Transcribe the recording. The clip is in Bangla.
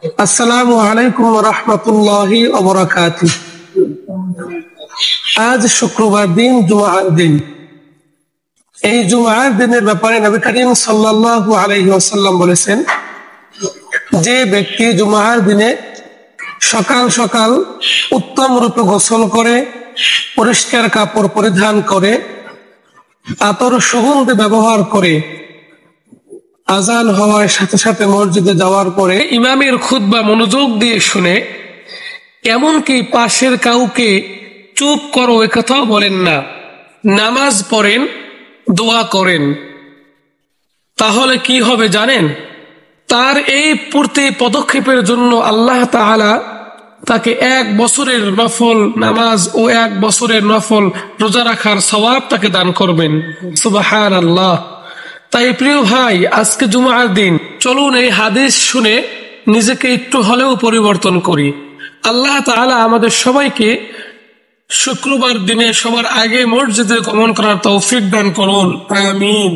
আসসালামু আলাইকুম ওয়া রাহমাতুল্লাহি ওয়া বারাকাতুহু। আজ শুক্রবার দিন, জুমার দিন। এই জুমার দিনের ব্যাপারে নবী করিম সাল্লাল্লাহু আলাইহি ওয়াসাল্লাম বলেছেন, যে ব্যক্তি জুমার দিনে সকাল সকাল উত্তম রূপে গোসল করে, পরিষ্কার কাপড় পরিধান করে, আতর সুগন্ধি ব্যবহার করে, আজান হওয়ার সাথে সাথে মসজিদে যাওয়ার পরে ইমামের খুতবা মনোযোগ দিয়ে শুনে, এমনকি পাশের কাউকে চুপ করো এ কথাও বলেন না, নামাজ পড়েন, দোয়া করেন, তাহলে কি হবে জানেন? তার এই প্রতি পদক্ষেপের জন্য আল্লাহ তাআলা তাকে 1 বছরের নফল নামাজ ও 1 বছরের নফল রোজা রাখার সওয়াব তাকে দান করবেন। সুবহানাল্লাহ। তাই প্রিয় ভাই, আজকে জুমার দিন, চলুন এই হাদিস শুনে নিজেকে একটু হলেও পরিবর্তন করি। আল্লাহ তাআলা আমাদের সবাইকে শুক্রবার দিনে সবার আগে মসজিদে গমন করার তৌফিক দান করুন। আমিন।